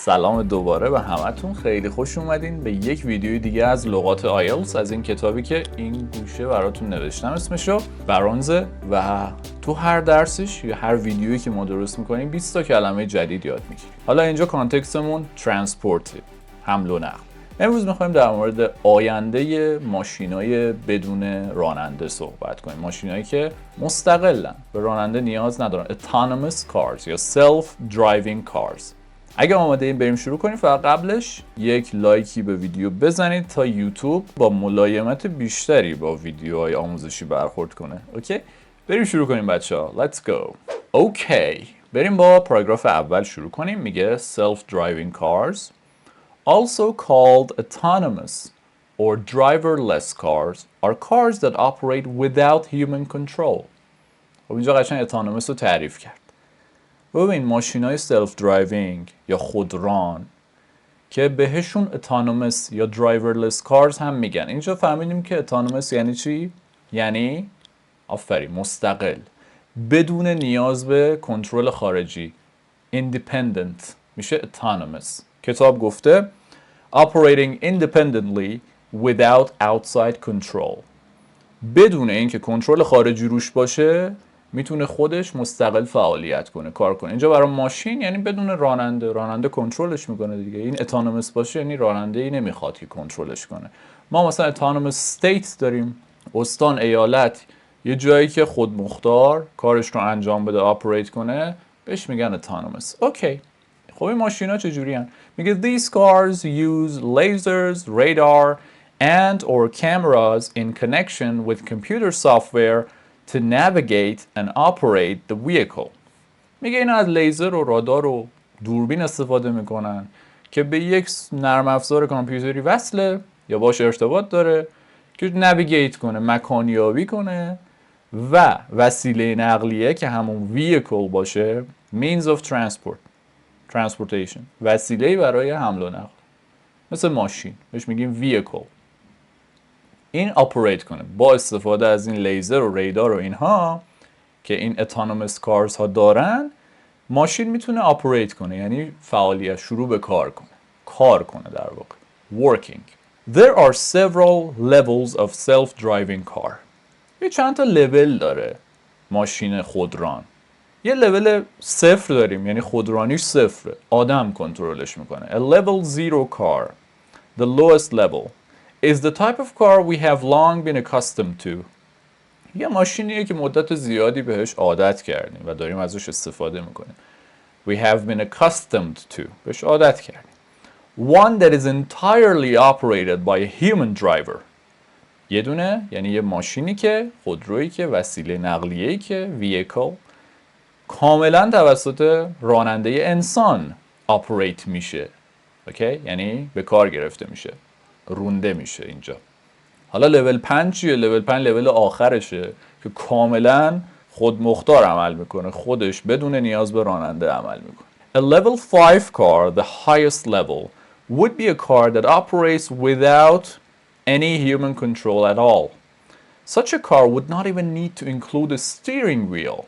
سلام دوباره به همتون، خیلی خوش اومدین به یک ویدیوی دیگه از لغات آیلتس، از این کتابی که این گوشه براتون نوشتم اسمشو برونزه و تو هر درسش یا هر ویدیویی که ما درست میکنیم 20 تا کلمه جدید یاد میگیریم. حالا اینجا کانتکستمون ترانسپورت، حمل و نقل. امروز میخوایم در مورد آینده ماشینای بدون راننده صحبت کنیم، ماشینایی که مستقلن، به راننده نیاز ندارن، autonomous cars یا self driving cars. اگه آماده این بریم شروع کنیم، فقط قبلش یک لایکی به ویدیو بزنید تا یوتیوب با ملایمت بیشتری با ویدیوهای آموزشی برخورد کنه. اوکی؟ بریم شروع کنیم بچه‌ها. Let's go. اوکی. بریم با پاراگراف اول شروع کنیم. میگه self driving cars also called autonomous or driverless cars are cars that operate without human control. خب اینجا قشنگ autonomous رو تعریف کرد. ببین ماشینای سلف درایوینگ یا خودران که بهشون autonomous یا driverless cars هم میگن. اینجا فهمیدیم که autonomous یعنی چی؟ یعنی آفرین مستقل، بدون نیاز به کنترل خارجی. independent میشه autonomous. کتاب گفته operating independently without outside control. بدون اینکه کنترل خارجی روش باشه میتونه خودش مستقل فعالیت کنه، کار کنه. اینجا برای ماشین یعنی بدون راننده کنترلش میکنه دیگه. این autonomous باشه یعنی راننده ای نمیخواد که کنترلش کنه. ما مثلا autonomous state داریم، استان، ایالت، یه جایی که خودمختار کارش رو انجام بده، آپریت کنه، بهش میگن autonomous. اوکی. خب این ماشینا چجوری هن؟ میگه these cars use lasers, radar and or cameras in connection with computer software to navigate and operate the vehicle. میگه اینا از لیزر و رادار و دوربین استفاده میکنن که به یک نرم افزار کامپیوتری وصله یا باش ارتباط داره که نویگیت کنه، مکانیابی کنه و وسیله نقلیه که همون vehicle باشه، means of transportation، وسیله برای حمل و نقل، مثل ماشین بهش میگیم vehicle. این آپریت کنه با استفاده از این لیزر و ریدار و اینها که این autonomous cars ها دارن. ماشین میتونه آپریت کنه یعنی فعالیت، شروع به کار کنه در واقع. working. There are several levels of self-driving car. یه چند تا لول داره ماشین خودران. یه لول صفر داریم یعنی خودرانیش صفره، آدم کنترلش میکنه. A level 0 car, the lowest level, is the type of car we have long been accustomed to. یه ماشینیه که مدت زیادی بهش عادت کردیم و داریم ازش استفاده میکنیم. We have been accustomed to. بهش عادت کردیم. One that is entirely operated by a human driver. یه دونه یعنی یه ماشینی که خودرویی که وسیله نقلیه‌ای که vehicle کاملا توسط راننده انسان آپریت میشه. اوکی؟ یعنی به کار گرفته میشه، رونده میشه. اینجا حالا لول 5 چیه؟ لول 5 لول آخرشه که کاملا خودمختار عمل میکنه، خودش بدون نیاز به راننده عمل میکنه. A level 5 car, the highest level, would be a car that operates without any human control at all. Such a car would not even need to include a steering wheel.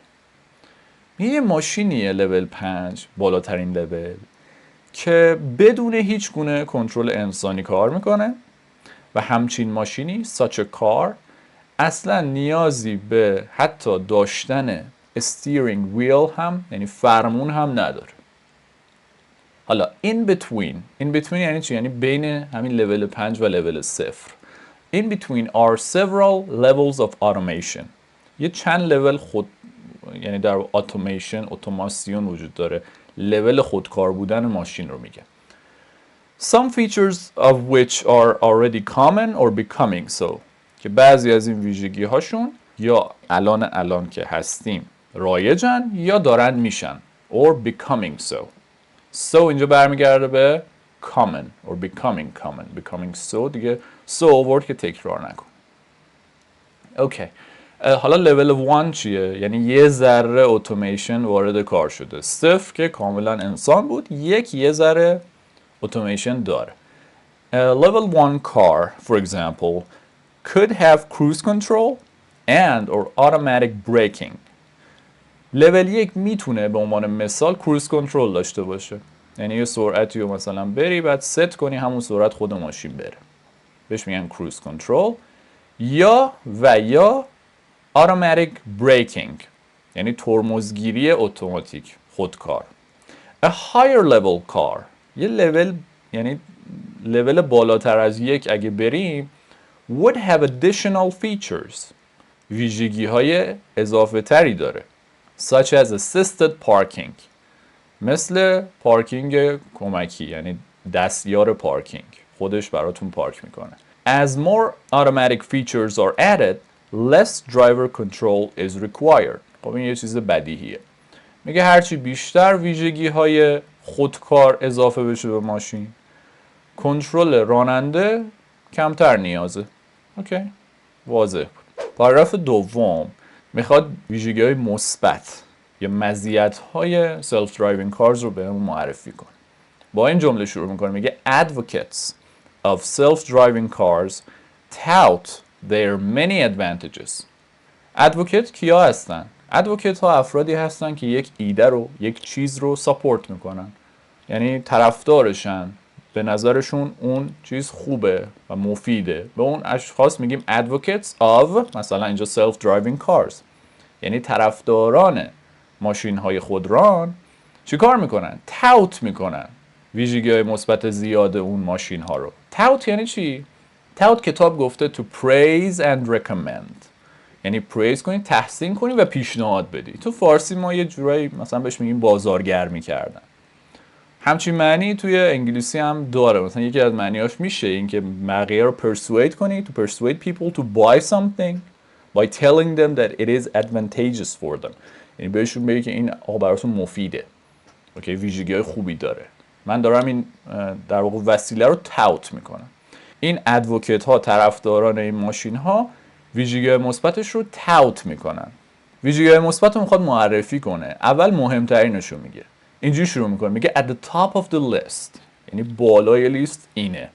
یه ماشینیه لول 5، بالاترین لول، که بدون هیچ گونه کنترل انسانی کار میکنه و همچین ماشینی such a car اصلا نیازی به حتی داشتن steering wheel هم یعنی فرمون هم نداره. حالا in between یعنی چی؟ یعنی بین همین لول 5 و لول 0. In between are several levels of automation. یه چند لول یعنی در اتوماسیون وجود داره. لول خودکار بودن ماشین رو میگه. Some features of which are already common or becoming so. که بعضی از این ویژگی هاشون یا الان که هستیم رایجن یا دارن میشن. Or becoming so. So اینجا برمیگرده به common or becoming common. Becoming so دیگه so آورد که تکرار نکن. اوکی. حالا level 1 چیه؟ یعنی یه ذره اتوماسیون وارد کار شده. 0 که کاملا انسان بود، یه ذره اتوماسیون داره. Level 1 car, for example, could have cruise control and or automatic braking. level 1 میتونه به عنوان مثال cruise control داشته باشه. یعنی یه سرعتی رو مثلا بری بعد ست کنی همون سرعت خود ماشین بره، بهش میگن کروز کنترل. یا automatic braking یعنی ترمزگیری اتوماتیک خودکار. A higher level car یه لول، یعنی لول بالاتر از یک اگه بریم would have additional features ویژگی های اضافه تری داره such as assisted parking مثل پارکینگ کمکی، یعنی دستیار پارکینگ خودش براتون پارک میکنه. As more automatic features are added less driver control is required. خب این یه چیز بدیهیه. میگه هرچی بیشتر ویژگی های خودکار اضافه بشه به ماشین کنترل راننده کمتر نیازه. اوکی، واضح. پاراگراف دوم میخواد ویژگی های مثبت یا مزیت های سلف درایوینگ کارز رو بهمون معرفی کنه. با این جمله شروع میکنه، میگه advocates of self-driving cars tout their many advantages. advocate کیا هستن؟ advocate ها افرادی هستن که یک ایده رو، یک چیز رو ساپورت میکنن، یعنی طرفدارشن، به نظرشون اون چیز خوبه و مفیده. به اون اشخاص میگیم advocates of مثلا اینجا self-driving cars، یعنی طرفداران ماشین های خودران چی کار میکنن؟ tout میکنن ویژگی های مثبت زیاد اون ماشین ها رو. tout یعنی چی؟ tout کتاب گفته to praise and recommend، یعنی praise کنی، تحسین کنی و پیشنهاد بدی. تو فارسی ما یه جورایی مثلا بهش میگیم بازارگرمی کردن. همچین معنی توی انگلیسی هم داره. مثلا یکی از معنیاش میشه این که بقیه رو persuade کنی، to persuade people to buy something by telling them that it is advantageous for them، یعنی بهشون بگی که این آقا براتون مفیده، اوکی، ویژگی‌های خوبی داره. من دارم این در واقع وسیله رو tout میکنم. این ادوکیت ها، طرفداران این ماشین ها، ویژگی‌های مثبتش رو tout میکنن. ویژگی‌های مثبت رو میخواد معرفی کنه. اول مهمترینش رو میگه. اینجوری شروع میکنه، میگه at the top of the list، یعنی بالای لیست اینه.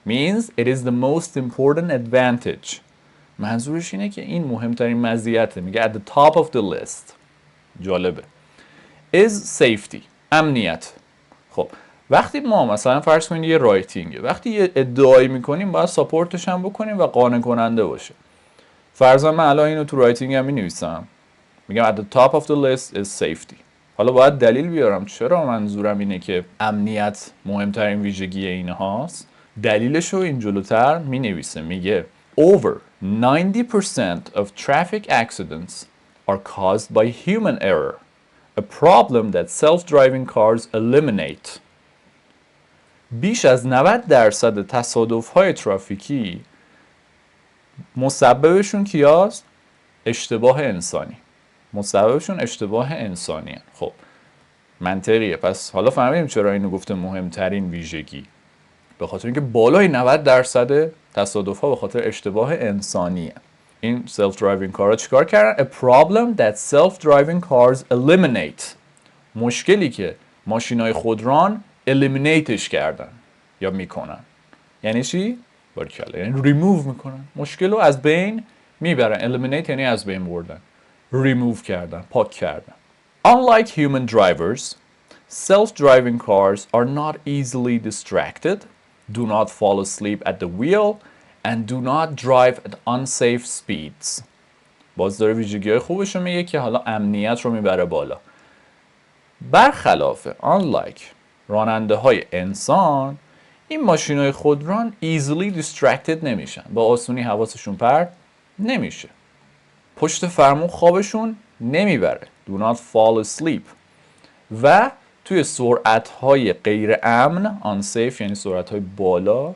means it is the most important advantage. منظورش اینه که این مهمترین مزیته. میگه at the top of the list. جالبه. is safety، امنیت. خب وقتی ما مثلا فرض کنید یه رایتینگه، وقتی یه ادعایی میکنیم باید ساپورتش هم بکنیم و قانع کننده باشه. فرضاً من الان اینو تو رایتینگ هم مینویسم، میگم at the top of the list is safety. حالا باید دلیل بیارم چرا منظورم اینه که امنیت مهمترین ویژگی این هاست. دلیلش رو این جلوتر می نویسه، میگه over 90% of traffic accidents are caused by human error, a problem that self-driving cars eliminate. بیش از 90% تصادف‌های ترافیکی مسببشون کیاست؟ اشتباه انسانی. مسببشون اشتباه انسانیه. خب منطقیه. پس حالا فهمیدیم چرا اینو گفته مهمترین ویژگی، به خاطر اینکه بالای 90% تصادف‌ها به خاطر اشتباه انسانیه. این سلف درایوینگ کارها چیکار کردن؟ A problem that self-driving cars eliminate. مشکلی که ماشین‌های خودران eliminateش کردن یا میکنن. یعنی چی؟ باریکلا، یعنی remove میکنن. مشکل رو از بین میبرن. eliminate یعنی از بین بردن. remove کردن، پاک کردن. Unlike human drivers, self-driving cars are not easily distracted, do not fall asleep at the wheel, and do not drive at unsafe speeds. باز داره ویژگی‌های خوبش رو میگه که حالا امنیت رو میبره بالا. برخلاف unlike راننده های انسان، این ماشین‌های خودران easily distracted نمیشن، با آسونی حواسشون پرت نمیشه، پشت فرمون خوابشون نمیبره، do not fall asleep، و توی سرعت‌های غیر امن unsafe یعنی سرعت‌های بالا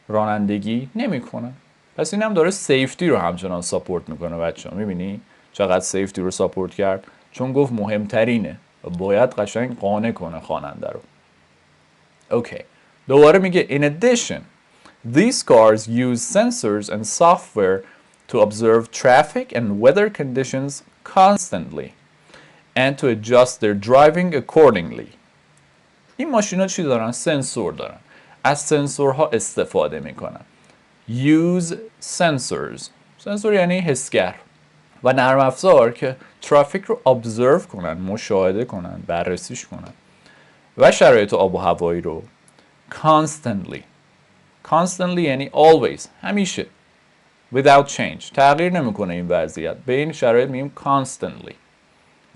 رانندگی نمی‌کنن. پس این هم داره سیفتی رو همچنان ساپورت میکنه. بچه‌ها میبینی چقدر سیفتی رو ساپورت کرد؟ چون گفت مهمترینه و باید قشنگ قانع کنه خواننده رو. اوکی، دوباره میگه in addition these cars use sensors and software to observe traffic and weather conditions constantly and to adjust their driving accordingly. این ماشینا چی دارن؟ سنسور دارن. از سنسورها استفاده میکنن. use sensors. سنسور یعنی حسگر و نرم افزار که ترافیک رو observe کنن، مشاهده کنن، بررسیش کنن و شرایط آب و هوایی رو constantly یعنی always، همیشه، without change، تغییر نمیکنه این وضعیت. به این شرایط میگیم constantly،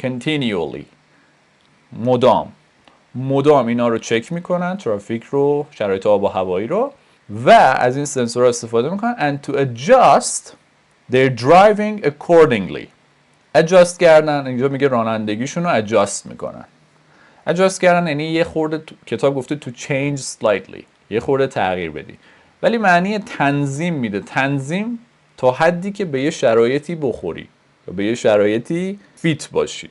continually، مدام اینا رو چک میکنن، ترافیک رو، شرایط آب و هوایی رو، و از این سنسورها استفاده میکنن and to adjust their driving accordingly. adjust کردن، اینجا میگه رانندگیشون رو adjust میکنن. adjust کردن یعنی یه خورده، کتاب گفته to change slightly، یه خورده تغییر بدی، ولی معنی تنظیم میده. تنظیم تا حدی که به یه شرایطی بخوری و به یه شرایطی فیت باشی.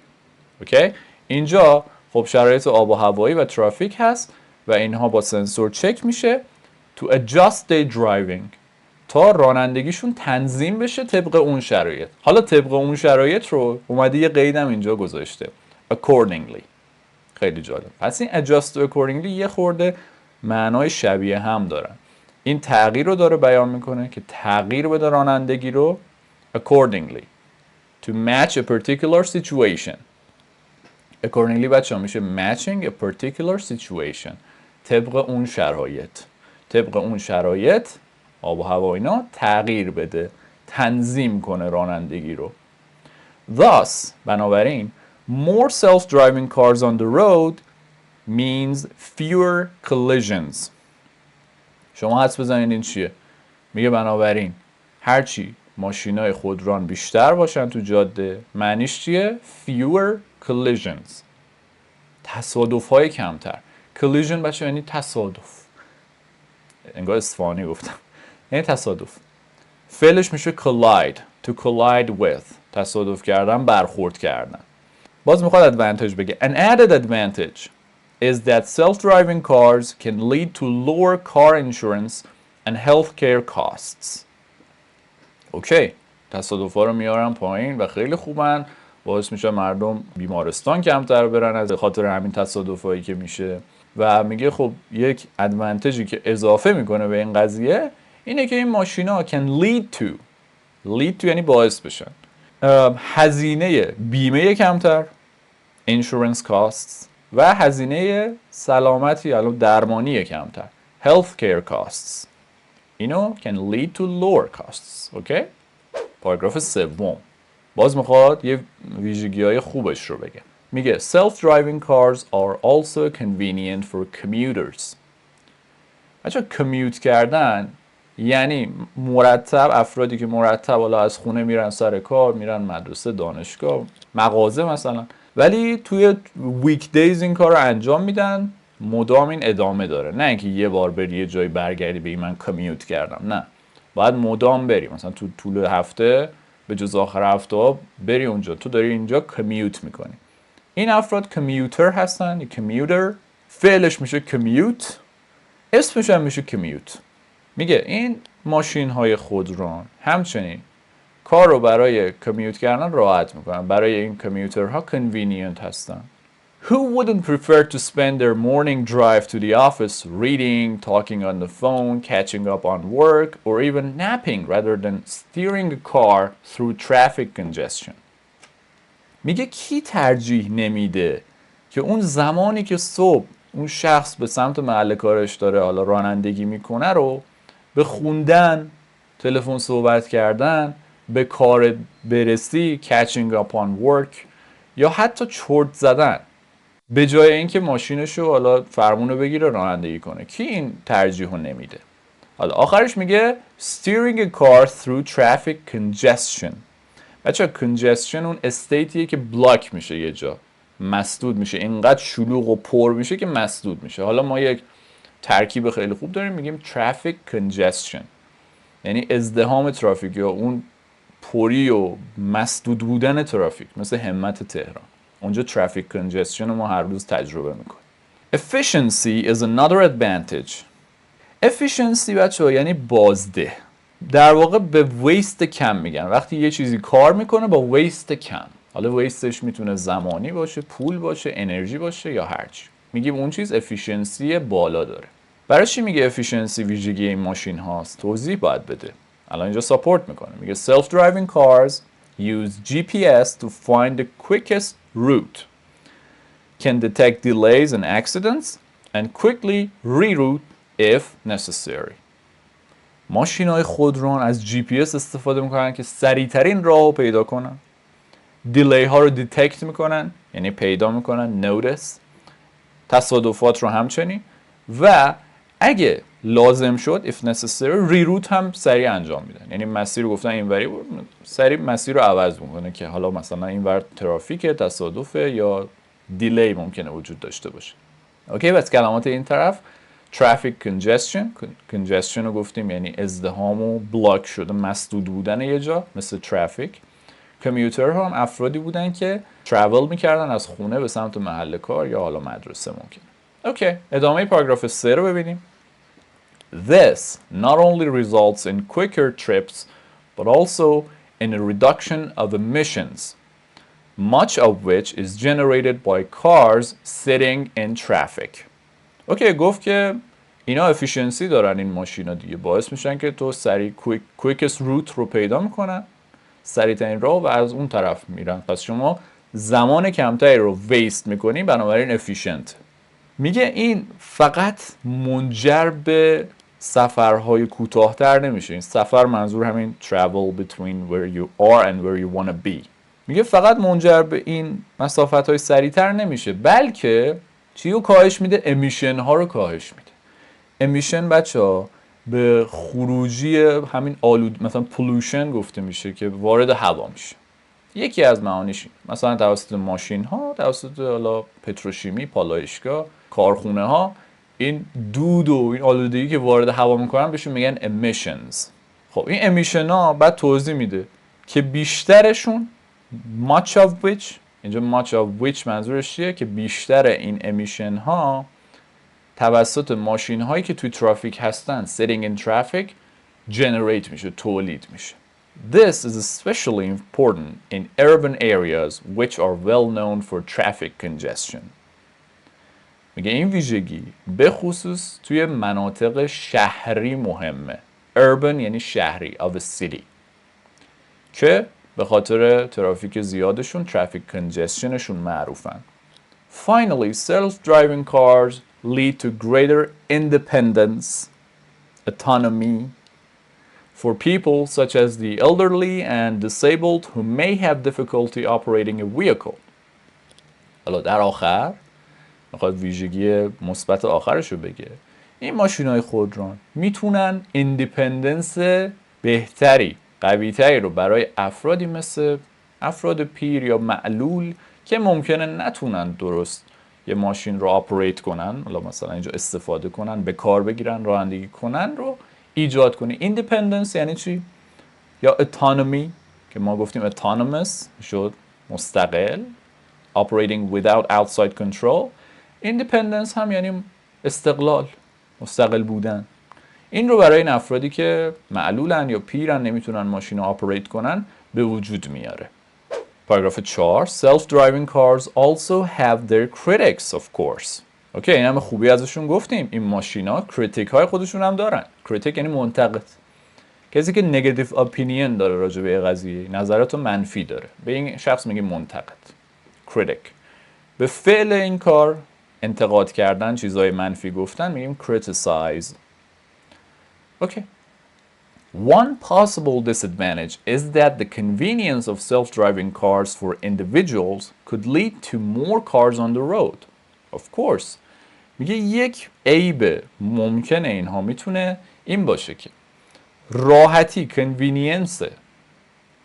اوکی؟ اینجا خب شرایط آب و هوایی و ترافیک هست و اینها با سنسور چک میشه to adjust their driving، تا رانندگیشون تنظیم بشه طبق اون شرایط. حالا طبق اون شرایط رو اومده یه قیدم اینجا گذاشته accordingly. خیلی جالب. پس این adjust to accordingly یه خورده معنای شبیه هم دارن. این تغییر رو داره بیان میکنه که تغییر بده رانندگی رو accordingly to match a particular situation. accordingly بچه ها میشه matching a particular situation، طبق اون شرایط آب و هوا اینا تغییر بده، تنظیم کنه رانندگی رو. Thus بنابراین more self-driving cars on the road means fewer collisions. شما حدس بزنید این چیه؟ میگه بنابراین هرچی ماشینای خودران بیشتر باشن تو جاده، معنیش چیه؟ fewer collisions، تصادف‌های کمتر. collision بچه یعنی تصادف، انگار اصفهانی گفتم، یعنی تصادف. فعلش میشه collide، to collide with، تصادف کردن، برخورد کردن. باز میخواد advantage بگه. An added advantage is that self-driving cars can lead to lower car insurance and healthcare costs. اوکی، تصادف‌ها رو میارن پایین و خیلی خوبن، باعث میشه مردم بیمارستان کمتر برن از خاطر همین تصادفایی که میشه. و میگه خب یک ادوانتجی که اضافه میکنه به این قضیه اینه که این ماشینا can lead to یعنی باعث بشن هزینه بیمه کمتر insurance costs و هزینه سلامتی یا درمانی کمتر healthcare costs. اینو can lead to lower costs. اوکی؟ پاراگراف سوم باز میخواد یه ویژگی‌های خوبش رو بگه. میگه self-driving cars are also convenient for commuters. بچه کمیوت کردن یعنی مرتب، افرادی که مرتب حالا از خونه میرن سر کار، میرن مدرسه، دانشگاه، مغازه مثلا، ولی توی ویک دیز این کار رو انجام میدن، مدام این ادامه داره. نه اینکه یه بار بری یه جای برگردی بگی من کمیوت کردم، نه، باید مدام بری، مثلا تو طول هفته به جز آخر هفته ها بری اونجا، تو داری اینجا کمیوت میکنی. این افراد کمیوتر هستن، یا کمیوتر، فعلش میشه کمیوت، اسمش هم میشه کمیوت. میگه این ماشین های خودران همچنین کار رو برای کمیوت کردن راحت میکنن، برای این کمیوترها convenient هستن. Who wouldn't prefer to spend their morning drive to the office reading, talking on the phone, catching up on work, or even napping rather than steering a car through traffic congestion? میگه کی ترجیح نمیده که اون زمانی که صبح اون شخص به سمت محل کارش داره حالا رانندگی میکنه رو به خوندن، تلفن صحبت کردن، به کار برسی، catching up on work، یا حتی چرت زدن، به جای اینکه ماشینشو حالا فرمونو بگیره رانندگی کنه. کی این ترجیح رو نمیده؟ حالا آخرش میگه steering a car through traffic congestion. بچه congestion اون استیتیه که بلاک میشه، یه جا مسدود میشه، اینقدر شلوغ و پر میشه که مسدود میشه. حالا ما یک ترکیب خیلی خوب داریم میگیم traffic congestion، یعنی ازدحام ترافیک یا اون پری و مسدود بودن ترافیک، مثل همت تهران. اونجا traffic congestion رو ما هر روز تجربه میکنیم. Efficiency is another advantage. Efficiency بچه‌ها یعنی بازده. در واقع به ویست کم میگن، وقتی یه چیزی کار میکنه با ویست کم. حالا ویستش میتونه زمانی باشه، پول باشه، انرژی باشه یا هرچی. میگیم اون چیز افیشنسی بالا داره. برای چی میگه افیشنسی ویژگی این ماشین هاست؟ توضیح باید بده. الان اینجا ساپورت میکنه. میگه self-driving cars use GPS to find the quickest route. can detect delays and accidents and quickly reroute if necessary. ماشین‌های خودران از جی پی اس استفاده میکنن که سریعترین راه رو پیدا کنن. دیلی ها رو دیتکت میکنن، یعنی پیدا میکنن، نوتس، تصادفات رو همچنین، و اگه لازم شد if necessary ریروت هم سریع انجام میدن. یعنی مسیر رو گفتن اینوری، سریع مسیر رو عوض میکنه که حالا مثلا اینور ترافیک، تصادفه یا دیلی ممکنه وجود داشته باشه. اوکی، بس کلمات این طرف traffic congestion رو گفتیم، یعنی ازدحام و بلاک شده، مسدود بودن یه جا، مثل ترافیک. کامیوتر هم افرادی بودن که ترافل میکردن از خونه به سمت محل کار یا حالا مدرسه ممکنه. اوکی، ادامه پاراگراف 3 رو ببینیم. This not only results in quicker trips but also in a reduction of emissions, much of which is generated by cars sitting in traffic. اوکی، گفت که اینا افیشنسی دارن، این ماشینا دیگه باعث میشن که تو سریع کویکست روت رو پیدا میکنن، سریع ترین راه، و از اون طرف میرن. پس شما زمان کمتری رو ویست میکنی، بنابراین افیشنت. میگه این فقط منجر به سفرهای کوتاه‌تر نمیشه. این سفر منظور همین travel between where you are and where you want to be. میگه فقط منجر به این مسافت‌های سریعتر نمیشه، بلکه چی رو کاهش میده؟ امیشن ها رو کاهش میده. امیشن بچه‌ها به خروجی همین مثلا پولوشن گفته میشه که وارد هوا میشه. یکی از معانیش مثلا توسط ماشین ها، توسط حالا پتروشیمی، پالایشگاه، کارخونه ها، این دود و این آلودگی که وارد هوا میکنن بهشون میگن emissions. خب این امیشن ها بعد توضیح میده که بیشترشون much of which، اینجا much of which منظورش چیه؟ که بیشتر این امیشن ها توسط ماشین هایی که توی ترافیک هستن sitting in traffic generate میشه، تولید میشه. This is especially important in urban areas which are well known for traffic congestion. میگه این ویژگی به خصوص توی مناطق شهری مهمه. Urban یعنی شهری of a city، که به خاطر ترافیک زیادشون، traffic congestionشون معروفن. Finally, self-driving cars lead to greater independence, autonomy, for people such as the elderly and disabled who may have difficulty operating a vehicle. حالا در آخر میخواد ویژگی مثبت آخرش رو بگه. این ماشین‌های خودران میتونن ایندیپندنس بهتری، قوی‌تری رو برای افرادی مثل افراد پیر یا معلول که ممکنه نتونن درست یه ماشین رو آپریت کنن، حالا مثلا اینجا استفاده کنن، به کار بگیرن، رانندگی کنن، رو ایجاد کنی. ایندیپندنس یعنی چی؟ یا اتونومی که ما گفتیم autonomous شد مستقل، operating without outside control. ایندیپندنس هم یعنی استقلال، مستقل بودن. این رو برای این افرادی که معلولن یا پیرن، نمیتونن ماشین رو آپریت کنن، به وجود میاره. پاراگراف 4. Self-driving cars also have their critics of course. اوکی، این هم خوبی ازشون گفتیم. این ماشینا کریتیک های خودشون هم دارن. کریتیک یعنی منتقد، کسی که نگاتیو اپینین داره راجع به قضیه، نظرات منفی داره، به این شخص میگه منتقد، کریتیک. به فعل این کار، انتقاد کردن، چیزای منفی گفتن، میگیم criticize. اوکی. One possible disadvantage is that the convenience of self-driving cars for individuals could lead to more cars on the road. Of course. میگه یک عیب ممکنه اینها میتونه این باشه که راحتی، کنوینینس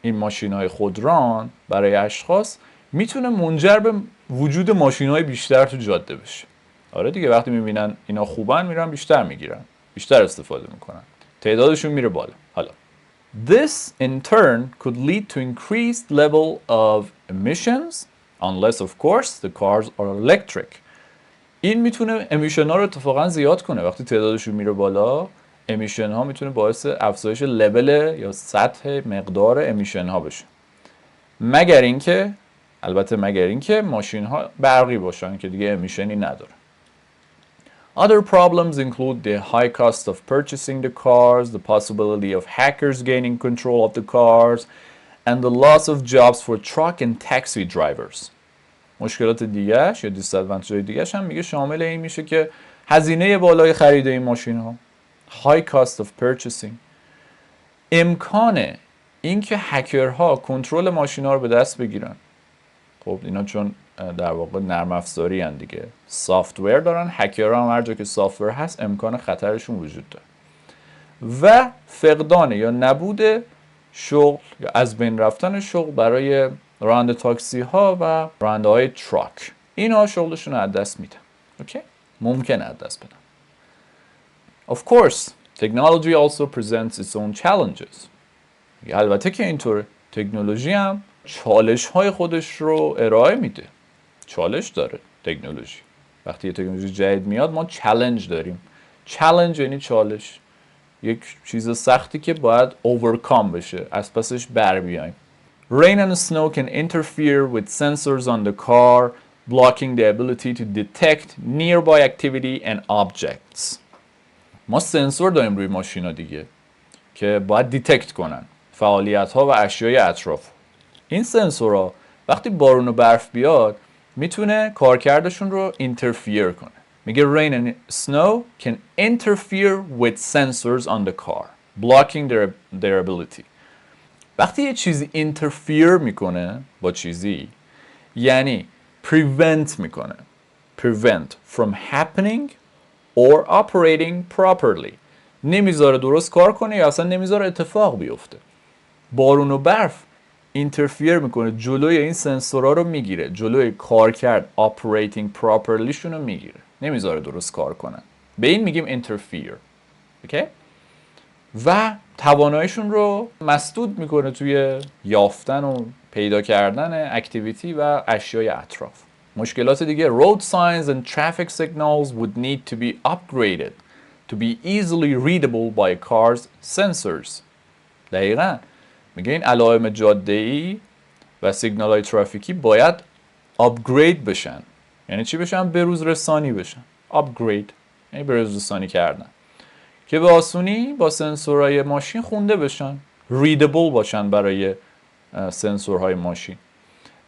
این ماشین‌های خودران برای اشخاص میتونه منجر به وجود ماشین‌های بیشتر تو جاده بشه. آره دیگه، وقتی میبینن اینا خوبن میرن بیشتر میگیرن، بیشتر استفاده میکنن، تعدادشون میره بالا. حالا this in turn could lead to increased level of emissions unless of course the cars are electric. این میتونه امیشن ها رو اتفاقا زیاد کنه. وقتی تعدادشون میره بالا، امیشن ها میتونه باعث افزایش لول یا سطح مقدار امیشن ها بشه، مگر اینکه ماشین ها برقی باشن که دیگه امیشنی نداره. Other problems include the high cost of purchasing the cars, the possibility of hackers gaining control of the cars, and the loss of jobs for truck and taxi drivers. مشکلات دیگه‌اش یا دیسادوانتیج‌های دیگه‌اش هم میگه شامل این میشه که هزینه بالای خرید این ماشین‌ها، high cost of purchasing، امکان اینکه هکرها کنترل ماشین‌ها رو به دست بگیرن. خب اینا چون در واقع نرم افزاری ان دیگه، سافت‌ور دارن، هکرها هم هر جا که سافت‌ور هست امکان خطرشون وجود داره. و فقدان یا نبود شغل یا از بین رفتن شغل برای راننده تاکسی ها و راننده های تراک. اینا شغلشون رو از دست میدن. اوکی؟ ممکنه از دست بدن. Of course, technology also presents its own challenges. البته که اینطور تکنولوژی هم چالش های خودش رو ارائه میده. چالش داره تکنولوژی. وقتی یه تکنولوژی جدید میاد ما چالش داریم. چالش یعنی چالش. یک چیز سختی که باید overcome بشه، از پسش بر بیایم. Rain and snow can interfere with sensors on the car, blocking the ability to detect nearby activity and objects. ما سنسور داریم روی ماشینا دیگه که باید دیتکت کنن فعالیت ها و اشیای اطراف. این سنسورها وقتی بارون و برف بیاد میتونه کارکردشون رو اینترفیر کنه. میگه rain and snow can interfere with sensors on the car, blocking their ability. وقتی یه چیزی اینترفیر میکنه با چیزی یعنی prevent میکنه. prevent from happening or operating properly. نمیذاره درست کار کنه یا اصلا نمیذاره اتفاق بیفته. بارون و برف اینترفیر میکنه، جلوی این سنسورها رو میگیره، جلوی کارکرد operating properly شون رو میگیره، نمیذاره درست کار کنن. به این میگیم interfere. اوکی؟ و تواناییشون رو مسدود میکنه توی یافتن و پیدا کردن اکتیویتی و اشیای اطراف. مشکلات دیگه road signs and traffic signals would need to be upgraded to be easily readable by cars sensors. دقیقاً میگه این علائم جاده‌ای و سیگنال های ترافیکی باید آپگرید بشن. یعنی چی بشن؟ بروز رسانی بشن. آپگرید یعنی بروز رسانی کردن که به آسونی با سنسورهای ماشین خونده بشن، ریدبل باشن برای سنسورهای ماشین.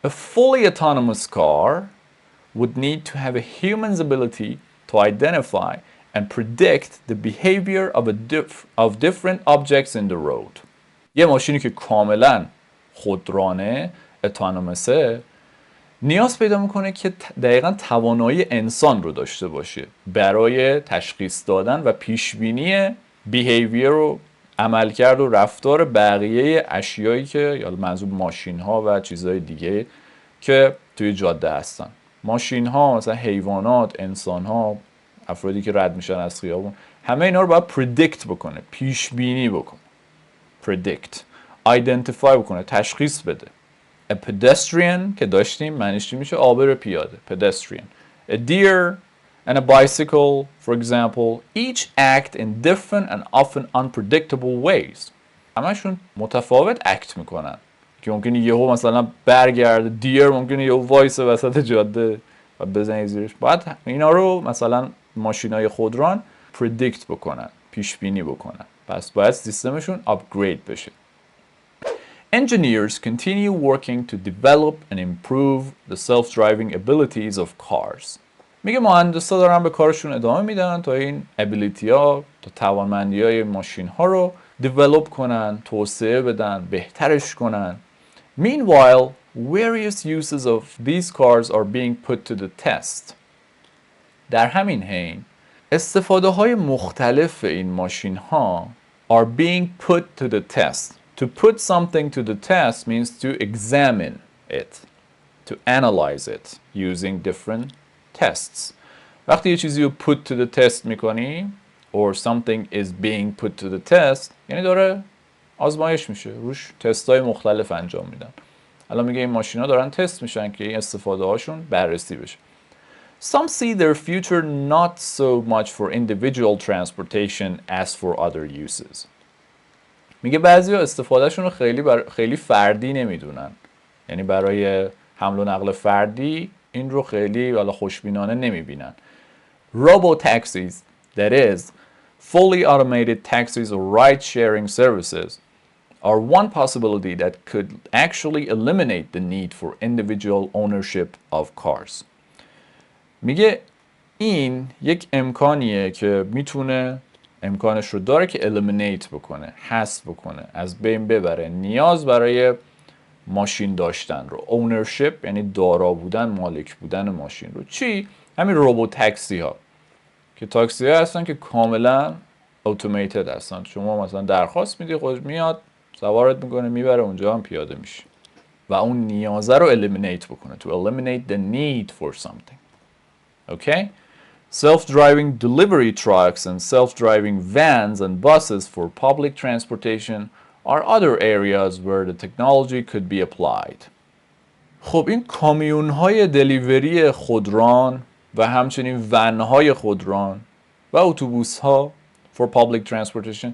A fully autonomous car would need to have a human's ability to identify and predict the behavior of different objects in the road. یه ماشینی که کاملا خودرانه، اتونومسه، نیاز پیدا میکنه که دقیقا توانایی انسان رو داشته باشه برای تشخیص دادن و پیشبینی بیهیویر و عملکرد و رفتار بقیه اشیایی که یا منظور ماشین ها و چیزهای دیگه که توی جاده هستن. ماشین ها، مثلا حیوانات، انسان ها، افرادی که رد میشن از خیابون، همه اینا رو باید پردیکت بکنه، پیشبینی بکنه. predict، identify بکنه، تشخیص بده. A pedestrian که داشتیم معنیش چی میشه؟ عابر پیاده. pedestrian. A deer and a bicycle, for example, each act in different and often unpredictable ways. همشون متفاوت اکت میکنن که ممکنه یهو مثلا برگرده، دیر ممکنه یهو وایس وسط جاده و بزنه زیرش. باید اینا رو مثلا ماشینای خودران predict بکنن، پیش بینی بکنن. پس باید سیستمشون upgrade بشه. Engineers continue working to develop and improve the self-driving abilities of cars. میگه مهندسا دارن به کارشون ادامه میدن تا این ابیلیتی ها، تا توانمندی های ماشین ها رو دیولپ کنن، توسعه بدن، بهترش کنن. Meanwhile, various uses of these cars are being put to the test. در همین حین استفاده های مختلف این ماشین ها are being put to the test. To put something to the test means to examine it, to analyze it using different tests. وقتی یه چیزی رو put to the test میکنی or something is being put to the test یعنی داره آزمایش میشه، روش تستای مختلف انجام میدن. الان میگه این ماشینا دارن تست میشن که این استفاده هاشون بررسی بشه. Some see their future not so much for individual transportation as for other uses. میگه بعضیا استفادهشون رو خیلی فردی نمیدونن. یعنی برای حمل و نقل فردی این رو خیلی والا خوشبینانه نمیبینن. Robo-taxis, that is, fully automated taxis or ride-sharing services, are one possibility that could actually eliminate the need for individual ownership of cars. میگه این یک امکانیه که میتونه امکانش رو داره که eliminate بکنه، حذف بکنه، از بین ببره نیاز برای ماشین داشتن رو. ownership یعنی دارا بودن، مالک بودن ماشین رو. چی؟ همین روبوت تاکسی ها که تاکسی ها هستن که کاملا automated هستن. شما مثلا درخواست میدی، خودش میاد سوارت میکنه میبره اونجا، هم پیاده میشه و اون نیازه رو eliminate بکنه. to eliminate the need for something. Okay? Self-driving delivery trucks and self-driving vans and buses for public transportation are other areas where the technology could be applied. خب این کامیون های دلیوری خودران و همچنین ون های خودران و اتوبوس ها for public transportation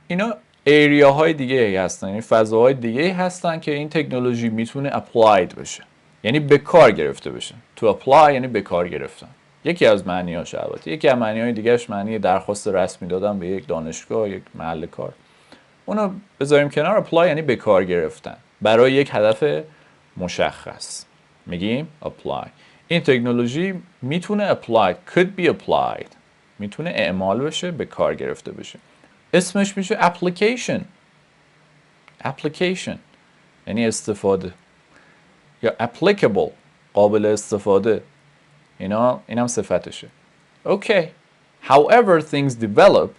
اینا ایریا های دیگه هستن، یعنی فضاهای دیگه هستن که این تکنولوژی میتونه applied بشه، یعنی به کار گرفته بشه. to apply یعنی به کار گرفتن. یکی از معنی‌هاش البته. یکی از معنی‌های دیگه‌اش معنی درخواست رسمی دادن به یک دانشگاه، یک محل کار. اونو بذاریم کنار. apply یعنی به کار گرفتن برای یک هدف مشخص. میگیم apply. این تکنولوژی میتونه applied could be applied میتونه اعمال بشه، به کار گرفته بشه. اسمش میشه application. application یعنی استفاده یا applicable قابل استفاده. اینم صفتشه. Okay. However things develop,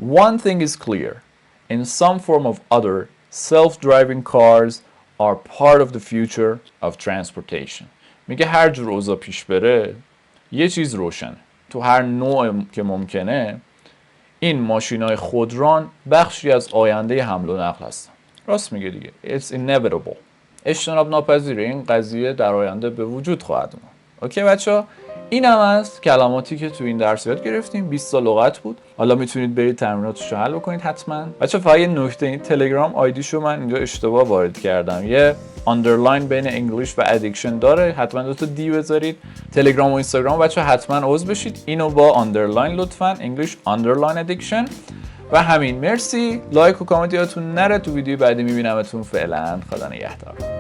one thing is clear. In some form of other, self-driving cars are part of the future of transportation. میگه هر جور اوضاع پیش بره یه چیز روشنه. تو هر نوع که ممکنه این ماشینای خودران بخشی از آینده حمل و نقل هستن. راست میگه دیگه. It's inevitable. اجتناب ناپذیره. این قضیه در آینده به وجود خواهد اومد. اوکی بچه‌ها، این هم از کلماتی که تو این درس یاد گرفتیم. 20 تا لغت بود. حالا میتونید برید تمریناتش رو حل بکنید حتما. بچه‌ها فقط یه نکته، این تلگرام آیدیشو من اینجا اشتباه وارد کردم. یه آندرلاین بین انگلیش و ادیکشن داره. حتما دو تا دی بذارید. تلگرام و اینستاگرام بچه‌ها حتما عضو بشید. اینو با آندرلاین لطفاً، انگلیش آندرلاین ادیکشن. و همین. مرسی. لایک و کامنت یادتون نره. تو ویدیو بعدی میبینمتون. فعلا خدا نگهدار.